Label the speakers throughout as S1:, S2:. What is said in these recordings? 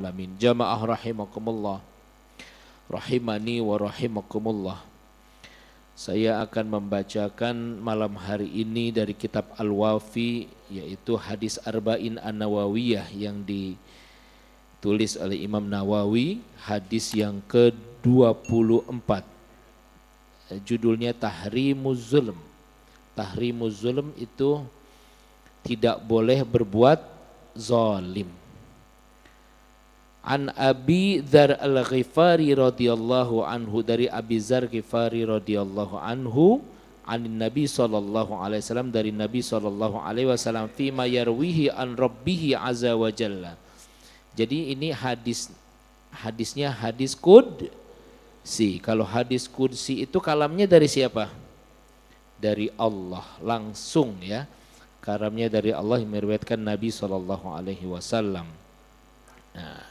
S1: Alamin. Jamaah rahimakumullah, rahimani wa rahimakumullah. Saya akan membacakan malam hari ini dari kitab Al-Wafi, yaitu hadis Arba'in An-Nawawiyah yang ditulis oleh Imam Nawawi, hadis yang ke-24. Judulnya Tahrimuz Zulm. Tahrimuz Zulm itu tidak boleh berbuat zalim. An Abi Dzar Al-Ghifari radhiyallahu anhu, dari Abi Dzar Ghifari radhiyallahu anhu, anin Nabi sallallahu alaihi wasallam, dari Nabi sallallahu alaihi wasallam, fi ma yarwihi an rabbih azza wa jalla. Jadi ini hadisnya hadis qudsi. Kalau hadis qudsi itu kalamnya dari siapa? Dari Allah langsung, ya. Kalamnya dari Allah yang meriwayatkan Nabi sallallahu alaihi wasallam. Nah,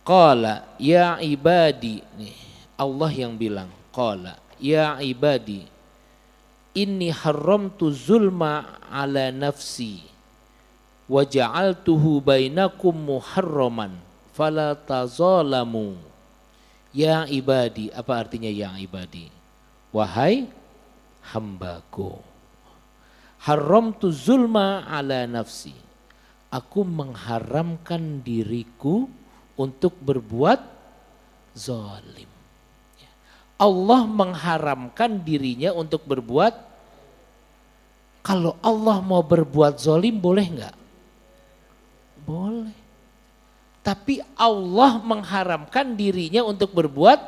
S1: qala ya ibadi, nih Allah yang bilang, qala ya ibadi inni haramtu zulma ala nafsi wa ja'altuhu bainakum muharraman fala tazalamu. Ya ibadi, apa artinya ya ibadi? Wahai hambaku, haramtu zulma ala nafsi, aku mengharamkan diriku untuk berbuat zalim. Allah mengharamkan dirinya untuk berbuat. Kalau Allah mau berbuat zalim boleh enggak? Boleh. Tapi Allah mengharamkan dirinya untuk berbuat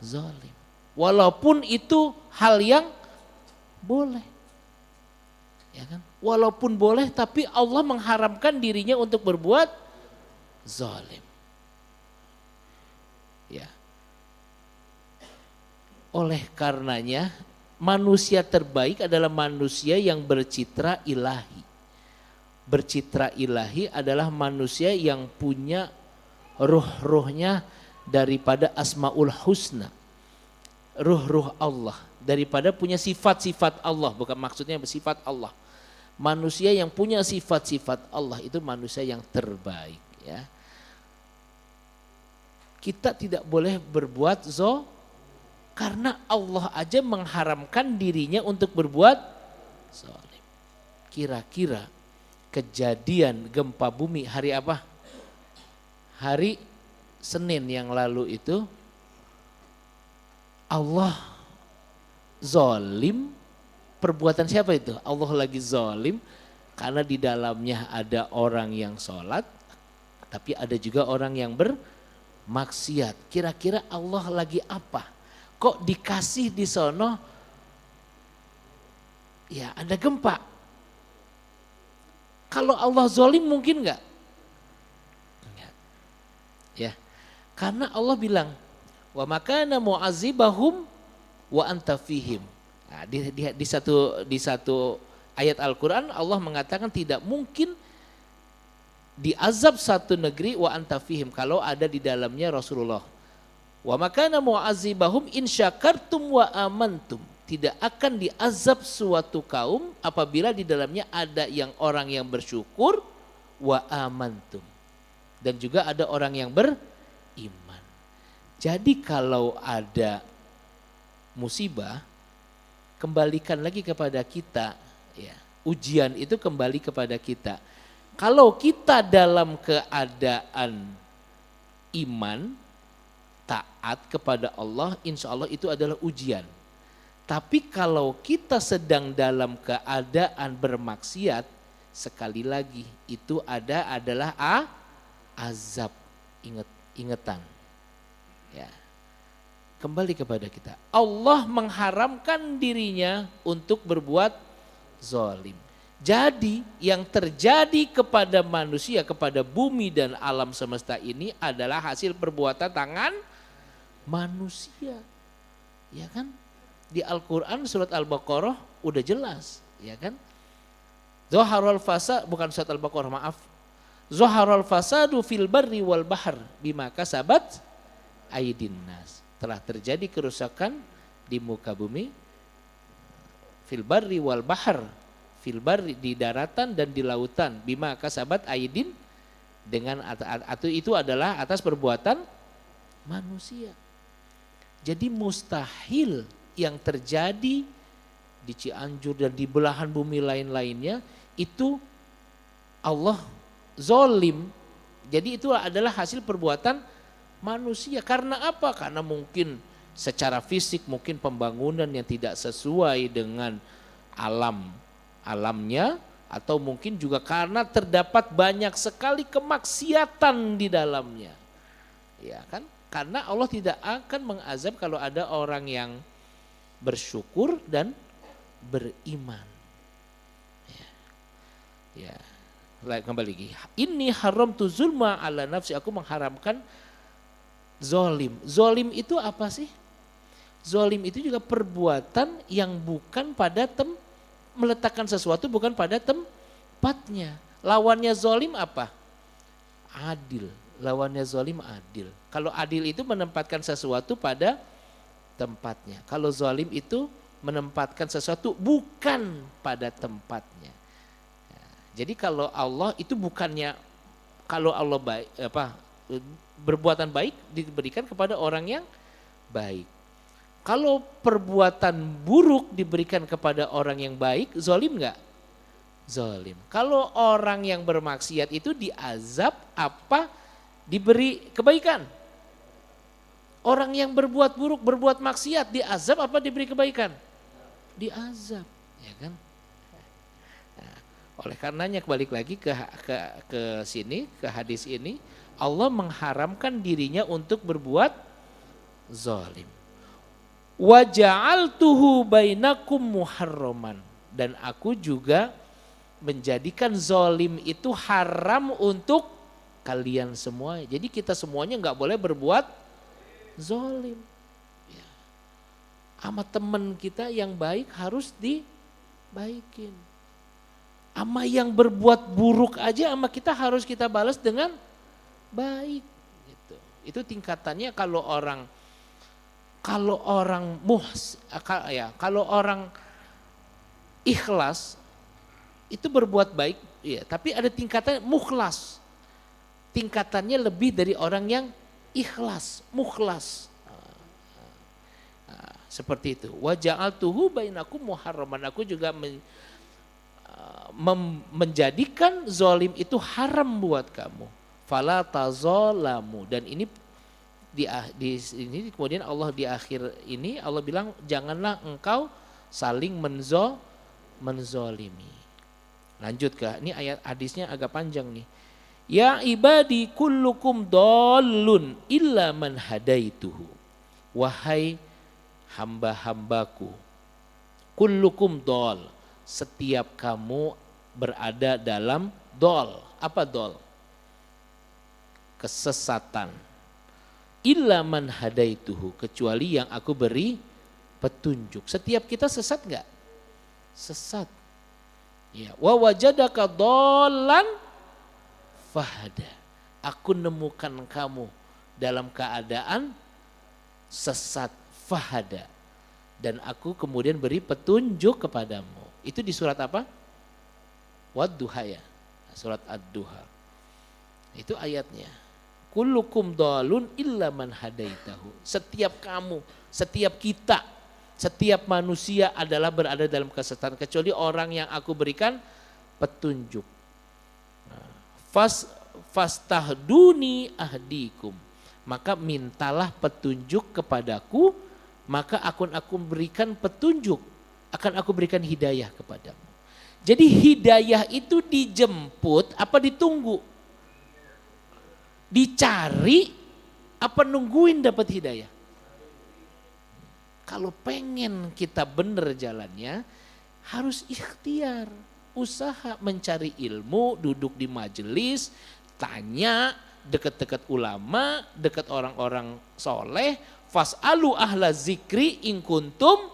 S1: zalim. Walaupun itu hal yang boleh. Ya kan? Walaupun boleh, tapi Allah mengharamkan dirinya untuk berbuat zalim. Ya. Oleh karenanya manusia terbaik adalah manusia yang bercitra ilahi. Bercitra ilahi adalah manusia yang punya ruh-ruhnya daripada Asmaul Husna. Ruh-ruh Allah, daripada punya sifat-sifat Allah, bukan maksudnya sifat Allah. Manusia yang punya sifat-sifat Allah itu manusia yang terbaik, ya. Kita tidak boleh berbuat karena Allah aja mengharamkan dirinya untuk berbuat zalim. Kira-kira kejadian gempa bumi hari apa? Hari Senin yang lalu itu Allah zalim. Perbuatan siapa itu? Allah lagi zalim karena di dalamnya ada orang yang sholat, tapi ada juga orang yang bermaksiat. Kira-kira Allah lagi apa? Kok dikasih di sono? Ya, ada gempa. Kalau Allah zalim mungkin enggak? Enggak. Ya. Karena Allah bilang, wa makana mu'azibahum wa anta fihim. Nah, di satu ayat Al-Quran Allah mengatakan tidak mungkin diazab satu negeri wa anta fihim kalau ada di dalamnya Rasulullah. Wa makana mu'azibahum in syakartum wa amantum. Tidak akan diazab suatu kaum apabila di dalamnya ada yang orang yang bersyukur wa amantum. Dan juga ada orang yang beriman. Jadi kalau ada musibah, kembalikan lagi kepada kita, ya. Ujian itu kembali kepada kita. Kalau kita dalam keadaan iman, taat kepada Allah, insya Allah itu adalah ujian. Tapi kalau kita sedang dalam keadaan bermaksiat, sekali lagi itu adalah azab, ingetan. Ya. Kembali kepada kita. Allah mengharamkan dirinya untuk berbuat zalim. Jadi yang terjadi kepada manusia, kepada bumi dan alam semesta ini adalah hasil perbuatan tangan manusia. Ya kan? Di Al-Quran surat Al-Baqarah udah jelas. Ya kan? Zaharul fasad, bukan surat Al-Baqarah, maaf. Zaharul fasadu fil barri wal bahr bima kasabat aydin nas. Telah terjadi kerusakan di muka bumi, fil barri wal bahr, fil barri di daratan dan di lautan, bima kasabat aydin atau itu adalah atas perbuatan manusia. Jadi mustahil yang terjadi di Cianjur dan di belahan bumi lain-lainnya itu Allah zolim. Jadi itu adalah hasil perbuatan manusia. Karena apa? Karena mungkin secara fisik mungkin pembangunan yang tidak sesuai dengan alamnya, atau mungkin juga karena terdapat banyak sekali kemaksiatan di dalamnya. Ya kan? Karena Allah tidak akan mengazab kalau ada orang yang bersyukur dan beriman. Ya. Kembali lagi. Ini haram tu zulma ala nafsi, aku mengharamkan zolim. Zolim itu apa sih? Zolim itu juga perbuatan yang bukan pada meletakkan sesuatu bukan pada tempatnya. Lawannya zolim apa? Adil. Lawannya zolim adil. Kalau adil itu menempatkan sesuatu pada tempatnya. Kalau zolim itu menempatkan sesuatu bukan pada tempatnya. Jadi kalau Allah itu bukannya, kalau Allah baik, berbuatan baik diberikan kepada orang yang baik. Kalau perbuatan buruk diberikan kepada orang yang baik, zolim enggak? Zolim. Kalau orang yang bermaksiat itu diazab apa? Diberi kebaikan. Orang yang berbuat buruk, berbuat maksiat diazab apa diberi kebaikan? Diazab, ya kan? Nah, oleh karenanya balik lagi ke sini, ke hadis ini, Allah mengharamkan dirinya untuk berbuat zalim. Wa ja'altuhu bainakum muharraman, dan aku juga menjadikan zalim itu haram untuk kalian semua. Jadi kita semuanya nggak boleh berbuat zalim. Ya. Sama teman kita yang baik harus dibaikin. Sama yang berbuat buruk aja sama kita harus kita balas dengan baik. Gitu. Itu tingkatannya kalau orang kalau orang ikhlas itu berbuat baik, ya, tapi ada tingkatan mukhlas. Tingkatannya lebih dari orang yang ikhlas, mukhlas. Seperti itu. Wa ja'altuhu bainakum muharraman. Aku juga menjadikan zalim itu haram buat kamu. Fala tazalamu. Dan ini di ini kemudian Allah di akhir ini Allah bilang janganlah engkau saling menzolimi. Lanjut ke ini ayat hadisnya agak panjang nih. Ya ibadi kullukum dallun illa man hadaituhu. Wahai hamba-hambaku, kullukum dol, setiap kamu berada dalam dol. Apa dol? Kesesatan. Illa man hadaituhu, kecuali yang aku beri petunjuk. Setiap kita sesat enggak? Sesat. Ya, wa wajadaka dollan fahada. Aku nemukan kamu dalam keadaan sesat, fahada. Dan aku kemudian beri petunjuk kepadamu. Itu di surat apa? Wad-duha ya. Surat Ad-duha. Itu ayatnya. Kullukum dalun illa man hadaitahu. Setiap kamu, setiap kita, setiap manusia adalah berada dalam kesesatan kecuali orang yang aku berikan petunjuk. Fastahduni ahdikum. Maka mintalah petunjuk kepadaku, maka akan aku berikan petunjuk, akan aku berikan hidayah kepadamu. Jadi hidayah itu dijemput apa ditunggu? Dicari apa nungguin dapat hidayah? Kalau pengen kita benar jalannya harus ikhtiar, usaha mencari ilmu, duduk di majelis, tanya, dekat-dekat ulama, dekat orang-orang soleh. Fas'alu ahla zikri in kuntum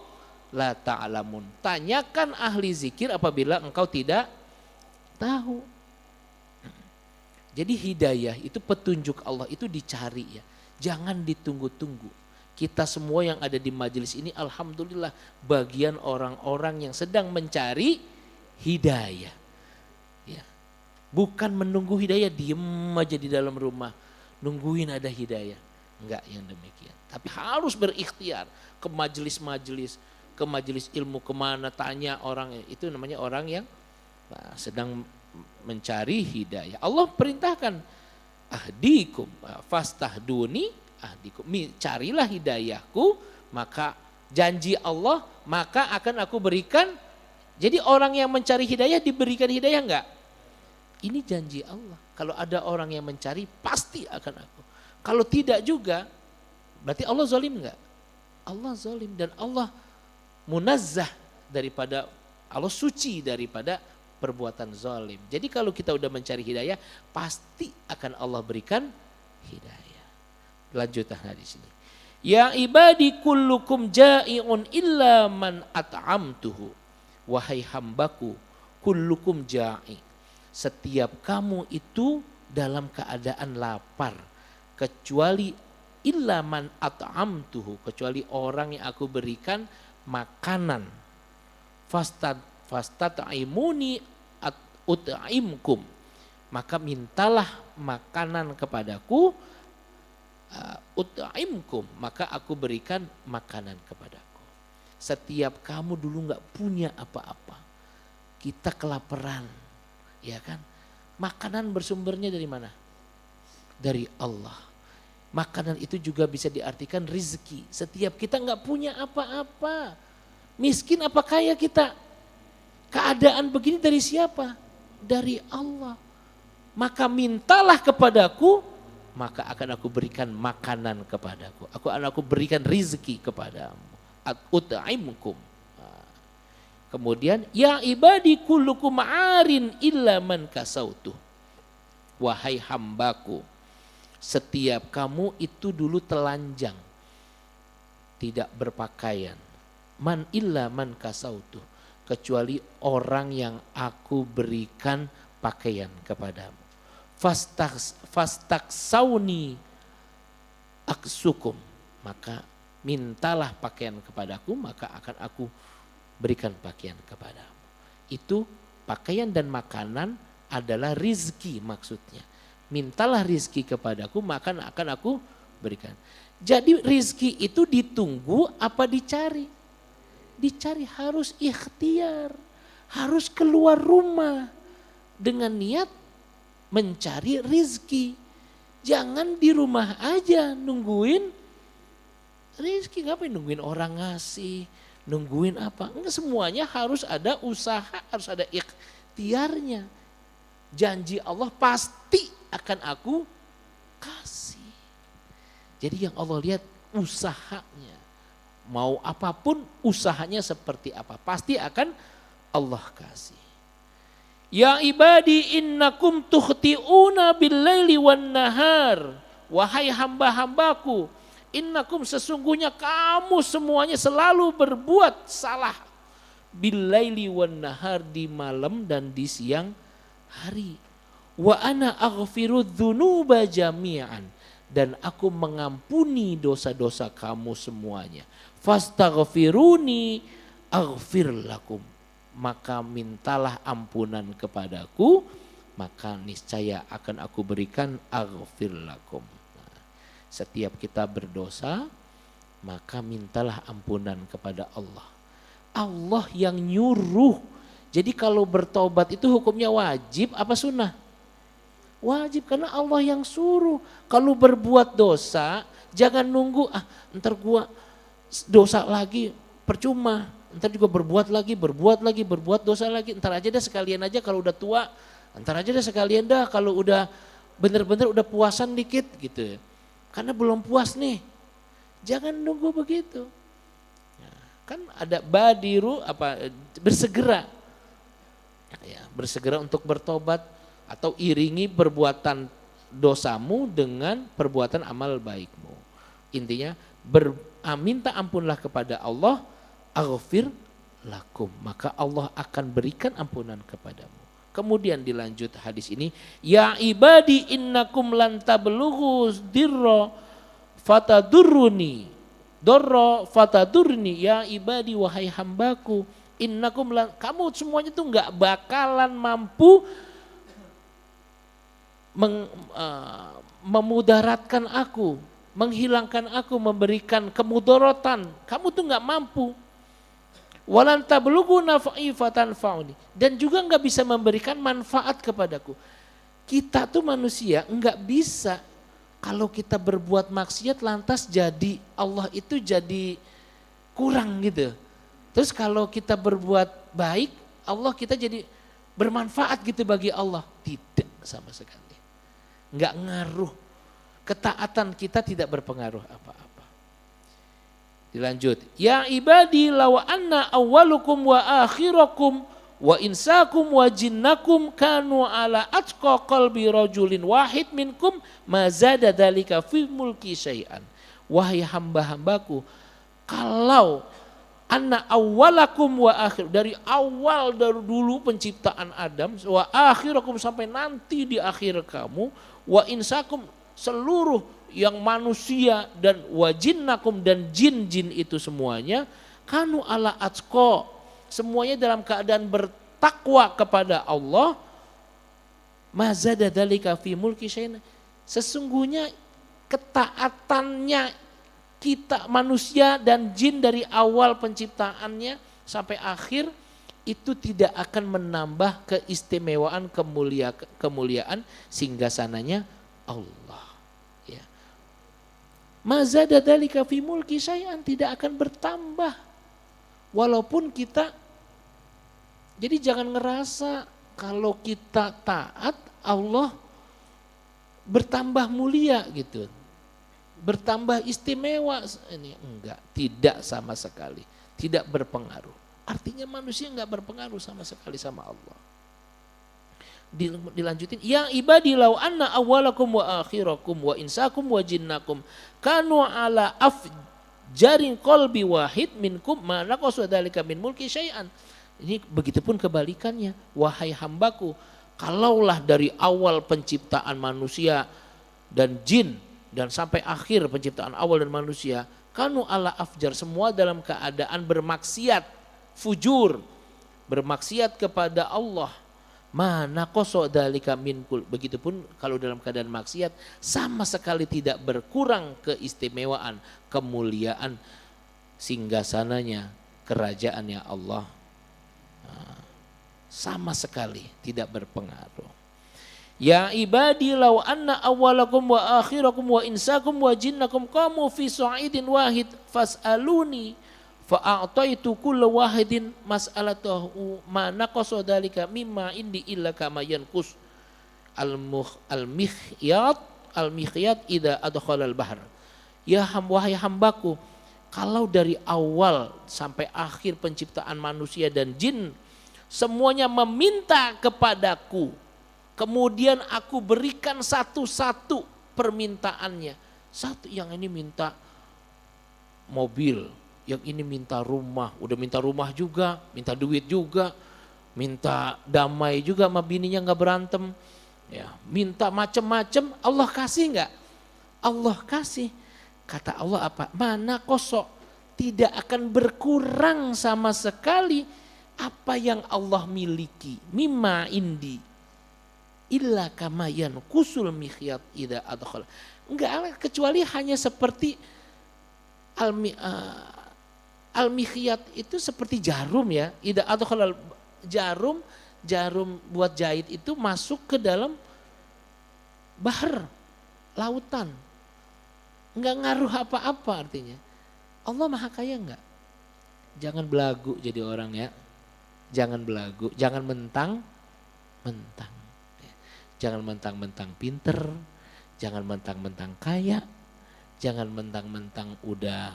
S1: la ta'lamun. Tanyakan ahli zikir apabila engkau tidak tahu. Jadi hidayah itu petunjuk Allah itu dicari ya. Jangan ditunggu-tunggu. Kita semua yang ada di majelis ini alhamdulillah bagian orang-orang yang sedang mencari hidayah. Ya. Bukan menunggu hidayah, diem aja di dalam rumah. Nungguin ada hidayah. Enggak yang demikian. Tapi harus berikhtiar ke majelis-majelis, ke majelis ilmu kemana, tanya orang. Itu namanya orang yang sedang mencari hidayah. Allah perintahkan, ahdikum fastahduni ahdikum. Carilah hidayahku, maka janji Allah, maka akan aku berikan. Jadi orang yang mencari hidayah diberikan hidayah enggak? Ini janji Allah. Kalau ada orang yang mencari, pasti akan aku. Kalau tidak juga, berarti Allah zalim enggak? Allah zalim, dan Allah munazzah daripada, Allah suci daripada perbuatan zalim. Jadi kalau kita udah mencari hidayah, pasti akan Allah berikan hidayah. Lanjutan di sini. Ya ibadi kullukum ja'iun illa man at'amtuhu. Wahai hambaku, kullukum ja'i. Setiap kamu itu dalam keadaan lapar, kecuali illa man at'amtuhu, kecuali orang yang aku berikan makanan. Fastat'imuni ut'imkum, maka mintalah makanan kepadaku, ut'imkum, maka aku berikan makanan kepadaku. Setiap kamu dulu nggak punya apa-apa, kita kelaparan, ya kan? Makanan bersumbernya dari mana? Dari Allah. Makanan itu juga bisa diartikan rizki. Setiap kita nggak punya apa-apa, miskin apa kaya kita, keadaan begini dari siapa? Dari Allah. Maka mintalah kepadaku, maka akan aku berikan makanan kepadaku. Aku berikan rizki kepadamu. Ut'imkum. Kemudian ya ibadi kullukum arin illa man kasautu. Wahai hambaku, setiap kamu itu dulu telanjang, tidak berpakaian. Man illa man kasautu, kecuali orang yang aku berikan pakaian kepadamu. Fastaksauni aksukum, maka mintalah pakaian kepadaku, maka akan aku berikan pakaian kepadamu. Itu pakaian dan makanan adalah rizki maksudnya. Mintalah rizki kepadaku, maka akan aku berikan. Jadi rizki itu ditunggu apa dicari? Dicari, harus ikhtiar, harus keluar rumah dengan niat mencari rizki. Jangan di rumah aja nungguin rizki, ngapain nungguin orang ngasih, nungguin apa? Enggak, semuanya harus ada usaha, harus ada ikhtiarnya. Janji Allah pasti akan aku kasih. Jadi yang Allah lihat usahanya. Mau apapun usahanya seperti apa, pasti akan Allah kasih. Ya ibadi innakum tukhti'una bil-laili wan-nahar. Wahai hamba-hambaku, innakum sesungguhnya kamu semuanya selalu berbuat salah. Bil-laili wan-nahar, di malam dan di siang hari. Wa ana aghfiru dzunuba jami'an, dan aku mengampuni dosa-dosa kamu semuanya. Fastaghfiruni aghfir lakum, maka mintalah ampunan kepadaku, maka niscaya akan aku berikan aghfir lakum. Nah, setiap kita berdosa, maka mintalah ampunan kepada Allah. Allah yang nyuruh. Jadi kalau bertobat itu hukumnya wajib apa sunnah? Wajib, karena Allah yang suruh. Kalau berbuat dosa jangan nunggu, ntar gua dosa lagi percuma. Ntar juga berbuat lagi, berbuat dosa lagi. Ntar aja dah sekalian aja kalau udah tua. Ntar aja dah sekalian dah kalau udah bener-bener udah puasan dikit gitu. Karena belum puas nih. Jangan nunggu begitu. Kan ada badiru bersegera. Ya, bersegera untuk bertobat, atau iringi perbuatan dosamu dengan perbuatan amal baikmu. Intinya minta ampunlah kepada Allah, aghfir lakum, maka Allah akan berikan ampunan kepadamu. Kemudian dilanjut hadis ini, ya ibadi innakum lan tablughu dirra fatadurruni, dorro fatadurni, ya ibadi wahai hambaku, innakum lan, kamu semuanya tuh nggak bakalan mampu memudaratkan aku, menghilangkan aku, memberikan kemudorotan. Kamu tuh nggak mampu. Walan tablughu naf'i fatanfa'uni. Dan juga nggak bisa memberikan manfaat kepadaku. Kita tuh manusia nggak bisa kalau kita berbuat maksiat lantas jadi Allah itu jadi kurang gitu. Terus kalau kita berbuat baik, Allah kita jadi bermanfaat gitu bagi Allah. Tidak sama sekali. Enggak ngaruh. Ketaatan kita tidak berpengaruh apa-apa. Dilanjut. Ya ibadi law anna awwalukum wa akhirakum wa insakum wa jinnakum kanu ala atqa qalbi rajulin wahid minkum ma zada dzalika fi mulki syai'an. Wahai hamba-hambaku, kalau anna awwalakum wa akhir, dari awal dari dulu penciptaan Adam, wa akhirakum sampai nanti di akhir kamu, wa insakum seluruh yang manusia, dan wa jinnakum dan jin-jin itu semuanya, kanu ala atqa, semuanya dalam keadaan bertakwa kepada Allah, mazada dzalika fi mulki syai'an, sesungguhnya ketaatannya kita manusia dan jin dari awal penciptaannya sampai akhir itu tidak akan menambah keistimewaan kemuliaan singgasananya Allah. Ya. Mazada dzalika fi mulki syai'an, tidak akan bertambah walaupun kita. Jadi jangan ngerasa kalau kita taat Allah bertambah mulia gitu. Bertambah istimewa, ini enggak, tidak sama sekali, tidak berpengaruh. Artinya manusia enggak berpengaruh sama sekali sama Allah. Dilanjutin, ya ibadi law anna awwalakum wa akhirakum wa insakum wa jinnakum kanu ala afjarin qalbi wahid minkum ma naqasa dzalika min mulki syai'an. Ini begitupun kebalikannya, wahai hambaku, kalaulah dari awal penciptaan manusia dan jin dan sampai akhir penciptaan awal dan manusia, kanu ala afjar, semua dalam keadaan bermaksiat, fujur, bermaksiat kepada Allah. Mana koso dalika minkul, begitupun kalau dalam keadaan maksiat sama sekali tidak berkurang keistimewaan, kemuliaan singgasananya, kerajaannya Allah. Sama sekali tidak berpengaruh. Ya ibadi law anna awwalakum wa akhirakum wa insakum wa jinnakum qamu fi sa'idin wahid fas'aluni fa'ataitu kulla wahidin mas'alatahu ma naqasa dzalika mimma indi illa kama yanqus al-mikhyat idza adkhala al-bahr. Ya wahai hambaku, kalau dari awal sampai akhir penciptaan manusia dan jin semuanya meminta kepadaku, kemudian aku berikan satu-satu permintaannya. Satu, yang ini minta mobil, yang ini minta rumah, udah minta rumah juga, minta duit juga, minta damai juga sama bininya nggak berantem, ya, minta macem-macem, Allah kasih nggak? Allah kasih. Kata Allah apa? Mana kosok, tidak akan berkurang sama sekali apa yang Allah miliki. Mimma indi illa kama yanqusul mikhyat idza adkhala. Enggak, kecuali hanya seperti al-mikhyat itu seperti jarum ya. Idza adkhala jarum buat jahit itu masuk ke dalam bahar, lautan. Enggak ngaruh apa-apa artinya. Allah Maha Kaya enggak? Jangan belagu jadi orang ya. Jangan belagu, jangan mentang-mentang. Jangan mentang-mentang pinter, jangan mentang-mentang kaya, jangan mentang-mentang udah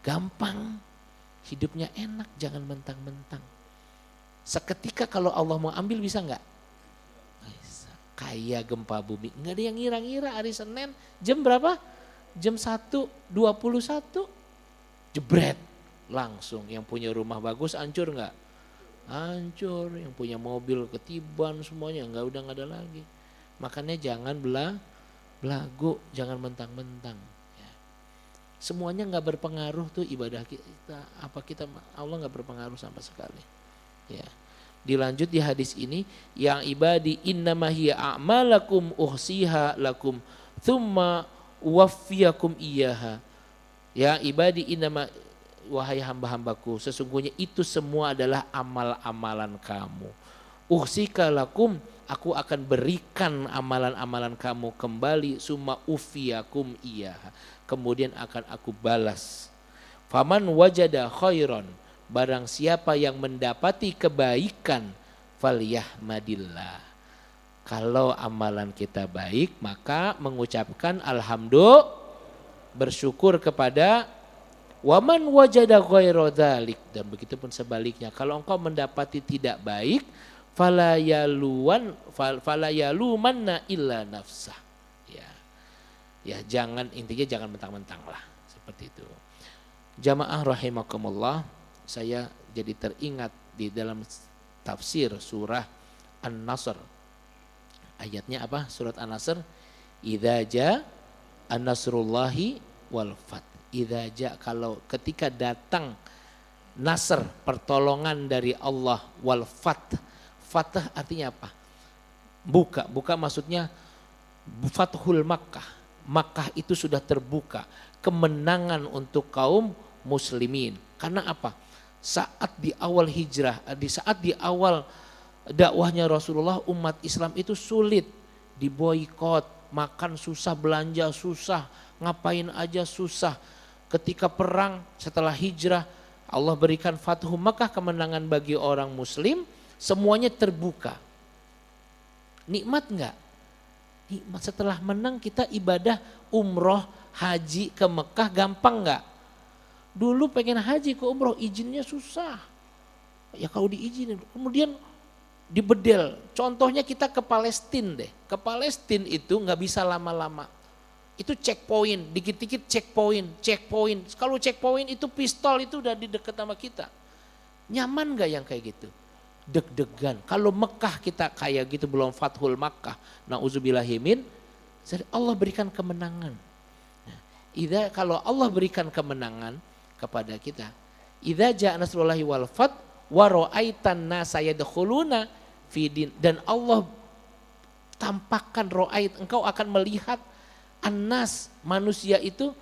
S1: gampang, hidupnya enak, jangan mentang-mentang. Seketika kalau Allah mau ambil bisa enggak? Bisa. Kaya gempa bumi, enggak ada yang ngira-ngira hari Senin jam berapa? Jam 1.21 jebret langsung. Yang punya rumah bagus hancur enggak? Hancur. Yang punya mobil ketiban semuanya udah nggak ada lagi. Makanya jangan belagu, jangan mentang-mentang ya. Semuanya nggak berpengaruh tuh ibadah kita, apa kita Allah nggak berpengaruh sama sekali ya. Dilanjut di hadis ini, yang ibadi innama hiya a'malakum uhsiha lakum thumma waffiyakum iyaha. Ya ibadi innama, wahai hamba-hambaku, sesungguhnya itu semua adalah amal-amalan kamu. Uhsika lakum, aku akan berikan amalan-amalan kamu kembali, summa ufiyakum iyaha, kemudian akan aku balas. Faman wajada khairan, barang siapa yang mendapati kebaikan, falyahmadillah. Kalau amalan kita baik, maka mengucapkan alhamdulillah, bersyukur kepada. Waman wajada ghairu dzalik, dan begitu pun sebaliknya, kalau engkau mendapati tidak baik, fala yalumanna illa nafsah. Ya jangan, intinya jangan mentang-mentang lah, seperti itu. Jamaah rahimakumullah, saya jadi teringat di dalam tafsir surah An-Nasr. Ayatnya apa? Surat An-Nasr, idza jaa an-nasrullahi wal fath. Idza jaa, kalau ketika datang nasr, pertolongan dari Allah, wal fath. Fath artinya apa? Buka, buka maksudnya Fathul Makkah. Makkah itu sudah terbuka, kemenangan untuk kaum muslimin. Karena apa? Saat di awal hijrah, saat di awal dakwahnya Rasulullah, umat Islam itu sulit, diboikot, makan susah, belanja susah, ngapain aja susah. Ketika perang setelah hijrah, Allah berikan Fathu Makkah, kemenangan bagi orang muslim, semuanya terbuka. Nikmat enggak? Nikmat. Setelah menang kita ibadah umroh, haji ke Mekah gampang enggak? Dulu pengen haji ke umroh izinnya susah. Ya kalau diizinin, kemudian dibedel. Contohnya kita ke Palestina deh. Ke Palestina itu nggak bisa lama-lama. Itu checkpoint, dikit-dikit checkpoint. Kalau checkpoint itu pistol itu udah di dekat sama kita. Nyaman nggak yang kayak gitu? Deg-degan. Kalau Mekah kita kayak gitu, belum Fathul Makkah, nauzubillahimin, Allah berikan kemenangan. Nah, kalau Allah berikan kemenangan kepada kita, idza jaa nasrullahi wal fath wa ra'aitan nasa yadkhuluna fi din, dan Allah tampakkan ra'ait, engkau akan melihat annas, manusia itu,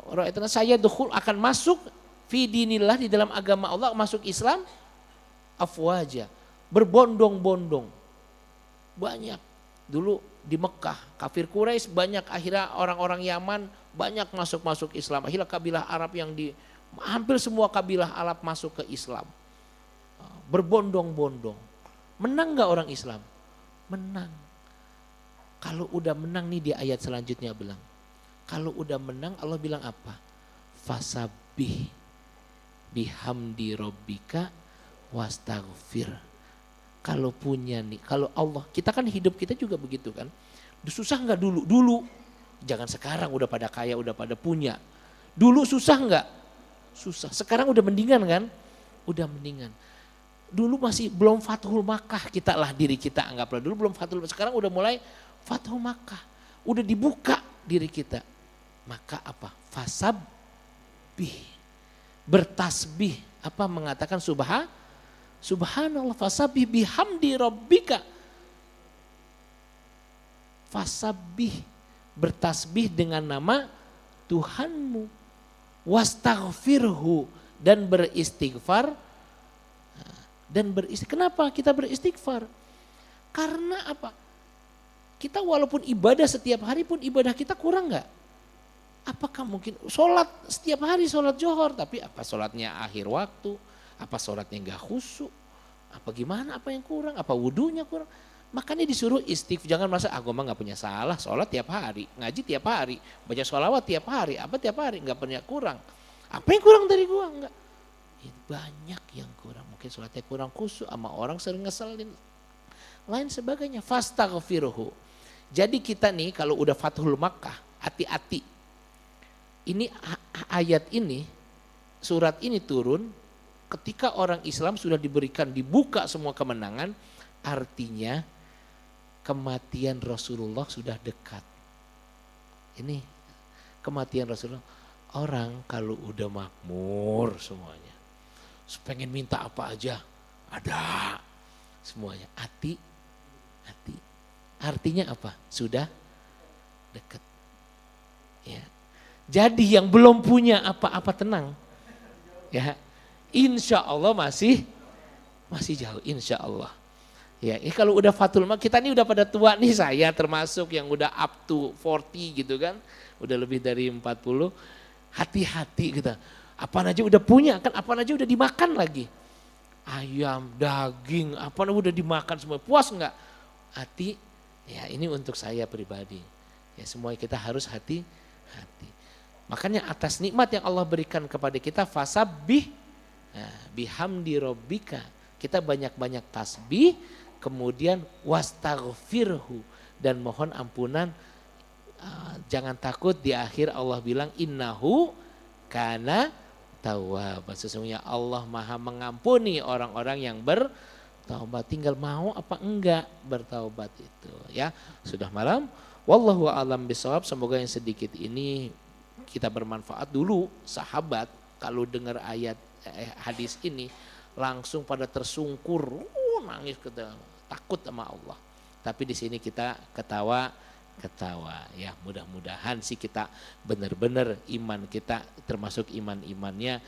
S1: ra'aitan saya dukhul, akan masuk fi dinillah, di dalam agama Allah, masuk Islam, afwaja, berbondong-bondong. Banyak dulu di Mekah, kafir Quraisy banyak, akhirnya orang-orang Yaman banyak masuk Islam. Akhirnya kabilah Arab yang hampir semua kabilah Arab masuk ke Islam. Berbondong-bondong. Menang gak orang Islam? Menang. Kalau udah menang nih, di ayat selanjutnya bilang, kalau udah menang Allah bilang apa? Fasabbih bihamdi rabbika wastaghfir. Kalau punya nih, kalau Allah, kita kan hidup kita juga begitu kan. Susah nggak dulu? Dulu, jangan sekarang udah pada kaya, udah pada punya. Dulu susah nggak? Susah. Sekarang udah mendingan kan? Udah mendingan. Dulu masih belum Fathul Makkah, kita lah diri kita anggaplah dulu belum Fathul Makkah. Sekarang udah mulai Fathul Makkah, udah dibuka diri kita. Maka apa? Fasabbih, bertasbih, apa mengatakan subhanallah, fasabbih bihamdi rabbika. Fasabbih, bertasbih dengan nama Tuhanmu. Wastaghfirhu, dan beristighfar. Kenapa kita beristighfar? Karena apa? Kita walaupun ibadah setiap hari pun, ibadah kita kurang nggak? Apakah mungkin sholat setiap hari, sholat johor, tapi apa sholatnya akhir waktu? Apa sholatnya nggak khusyuk? Apa gimana? Apa yang kurang? Apa wudunya kurang? Makanya disuruh istighfar. Jangan merasa gue mah nggak punya salah, sholat tiap hari, ngaji tiap hari, baca sholawat tiap hari, apa tiap hari, nggak pernah kurang. Apa yang kurang dari gua? Enggak. Banyak yang kurang. Mungkin sholatnya kurang khusyuk, sama orang sering ngeselin, lain sebagainya. Fastaghfiruhu. Jadi kita nih kalau udah Fathul Makkah, hati-hati. Ini ayat ini, surat ini turun ketika orang Islam sudah dibuka semua kemenangan, artinya kematian Rasulullah sudah dekat. Ini kematian Rasulullah. Orang kalau udah makmur semuanya, pengen minta apa aja, Ada semuanya. Hati. Artinya apa? Sudah dekat. Ya. Jadi yang belum punya apa-apa tenang. Ya. Insya Allah masih jauh, insya Allah. Ya, ini kalau udah fatul kita ini udah pada tua nih, saya termasuk yang udah up to 40 gitu kan. Udah lebih dari 40. Hati-hati kita. Apa aja udah punya kan, apa aja udah dimakan lagi. Ayam, daging, apa udah dimakan semua. Puas enggak? Hati, ya ini untuk saya pribadi. Ya semua kita harus hati-hati. Makanya atas nikmat yang Allah berikan kepada kita, fasabbih bihamdi rabbika. Kita banyak-banyak tasbih, kemudian wastaghfirhu, dan mohon ampunan. Jangan takut, di akhir Allah bilang innahu kana tawwab. Sesungguhnya Allah Maha mengampuni orang-orang yang bertaubat. Tinggal mau apa enggak bertaubat itu ya. Sudah malam. Wallahu a'lam bishawab. Semoga yang sedikit ini kita bermanfaat. Dulu sahabat kalau dengar ayat hadis ini langsung pada tersungkur, nangis, takut sama Allah. Tapi di sini kita ketawa ya. Mudah-mudahan sih kita benar-benar iman kita termasuk imannya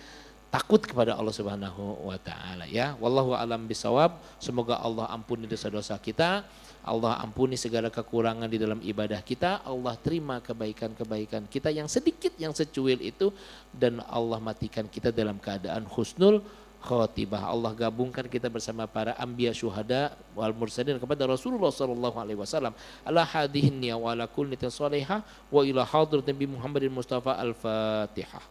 S1: takut kepada Allah Subhanahu wa taala ya. Wallahu a'lam bishawab. Semoga Allah ampuni dosa-dosa kita, Allah ampuni segala kekurangan di dalam ibadah kita, Allah terima kebaikan-kebaikan kita yang sedikit, yang secuil itu, dan Allah matikan kita dalam keadaan husnul khotibah. Allah gabungkan kita bersama para anbiya, syuhada wal mursalin kepada Rasulullah sallallahu alaihi wasallam. Ala hadhihi wa ala kulli salihah wa ila hadratin bi Muhammadin Mustafa al-Fatihah.